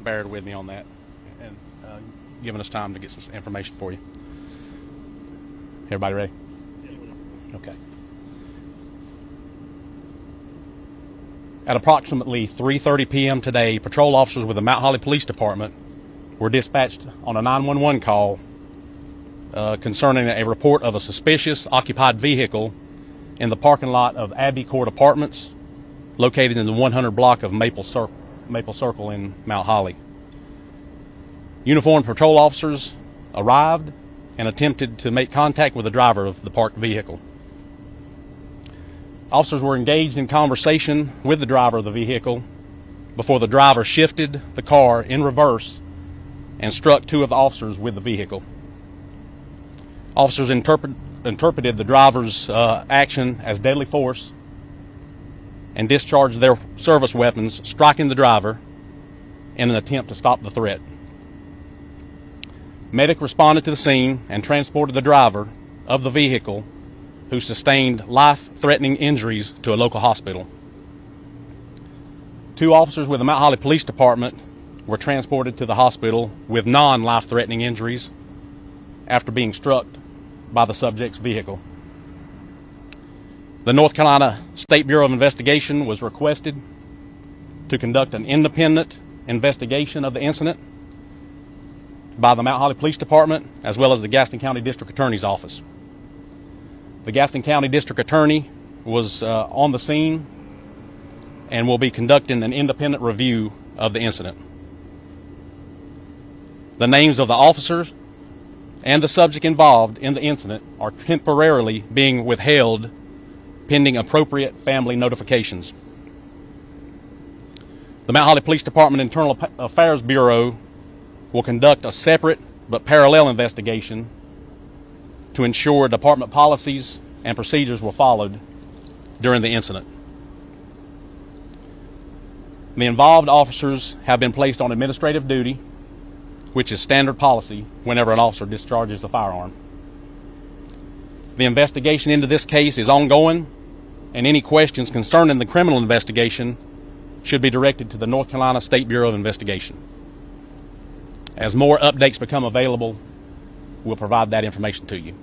bearing with me on that and giving us time to get some information for you. Everybody ready? Okay. At approximately 3:30 p.m. today, patrol officers with the Mount Holly Police Department were dispatched on a 911 call concerning a report of a suspicious occupied vehicle in the parking lot of Abbey Court Apartments, located in the 100 block of Maple Circle in Mount Holly. Uniformed patrol officers arrived and attempted to make contact with the driver of the parked vehicle. Officers were engaged in conversation with the driver of the vehicle before the driver shifted the car in reverse and struck two of the officers with the vehicle. Officers interpreted the driver's action as deadly force and discharged their service weapons, striking the driver in an attempt to stop the threat. Medic responded to the scene and transported the driver of the vehicle, who sustained life-threatening injuries, to a local hospital. Two officers with the Mount Holly Police Department were transported to the hospital with non-life-threatening injuries after being struck by the subject's vehicle. The North Carolina State Bureau of Investigation was requested to conduct an independent investigation of the incident by the Mount Holly Police Department, as well as the Gaston County District Attorney's Office. The Gaston County District Attorney was on the scene and will be conducting an independent review of the incident. The names of the officers and the subject involved in the incident are temporarily being withheld pending appropriate family notifications. The Mount Holly Police Department Internal Affairs Bureau will conduct a separate but parallel investigation to ensure department policies and procedures were followed during the incident. The involved officers have been placed on administrative duty, which is standard policy whenever an officer discharges a firearm. The investigation into this case is ongoing, and any questions concerning the criminal investigation should be directed to the North Carolina State Bureau of Investigation. As more updates become available, we'll provide that information to you.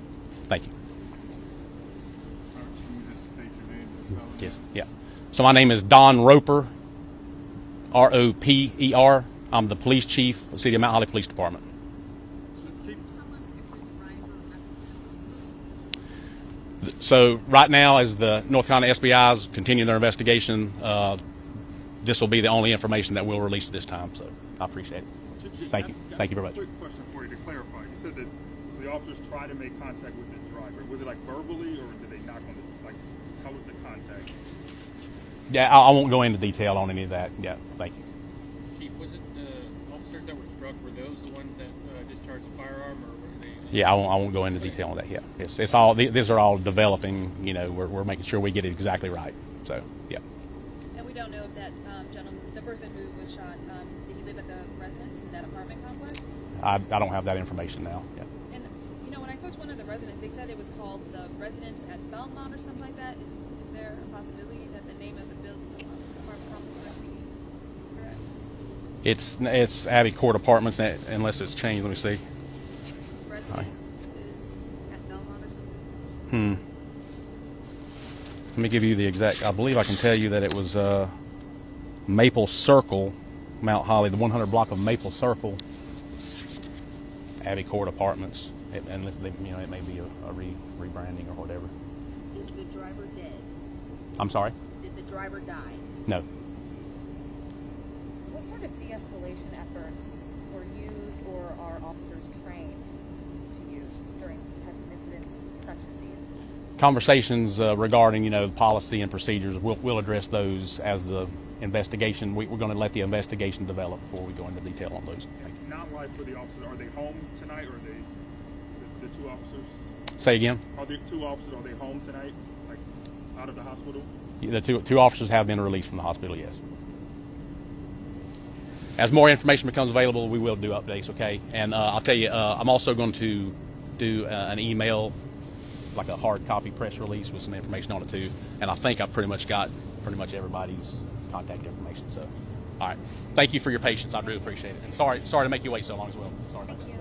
Thank you. Yes, yeah. So my name is Don Roper, R-O-P-E-R. I'm the police chief of the City of Mount Holly Police Department. So right now, as the North Carolina SBIs continue their investigation, this will be the only information that we'll release this time. So I appreciate it. Thank you. Thank you very much. Quick question for you to clarify. You said that so the officers tried to make contact with the driver. Was it like verbally, or did they knock on the, like, how was the contact? Yeah, I won't go into detail on any of that. Yeah, thank you. Chief, was it the officers that were struck, were those the ones that discharged the firearm, or were they? Yeah, I won't go into detail on that. Yeah, it's all, these are all developing. You know, we're making sure we get it exactly right. So, yeah. And we don't know if that gentleman, the person who was shot, did he live at the residence in that apartment complex? I don't have that information now. Yeah. And, you know, when I talked to one of the residents, they said it was called the Residence at Belmont or something like that. Is there a possibility that the name of the apartment complex might be correct? It's Abbey Court Apartments, unless it's changed. Let me see. Residence is at Belmont or something? Let me give you the exact. I believe I can tell you that it was Maple Circle, Mount Holly, the 100 block of Maple Circle, Abbey Court Apartments. Unless they, you know, it may be a rebranding or whatever. Is the driver dead? I'm sorry? Did the driver die? No. What sort of de-escalation efforts were used or are officers trained to use during types of incidents such as these? Conversations regarding, you know, policy and procedures, we'll address those as the investigation. We're going to let the investigation develop before we go into detail on those. Not live for the officers. Are they home tonight, or are they the two officers? Say again? Are the two officers, are they home tonight, like out of the hospital? The two officers have been released from the hospital, yes. As more information becomes available, we will do updates, okay? And I'll tell you, I'm also going to do an email, like a hard copy press release with some information on it too. And I think I pretty much got everybody's contact information. So All right. Thank you for your patience. I really appreciate it. And sorry to make you wait so long as well. Sorry about Thank that. you.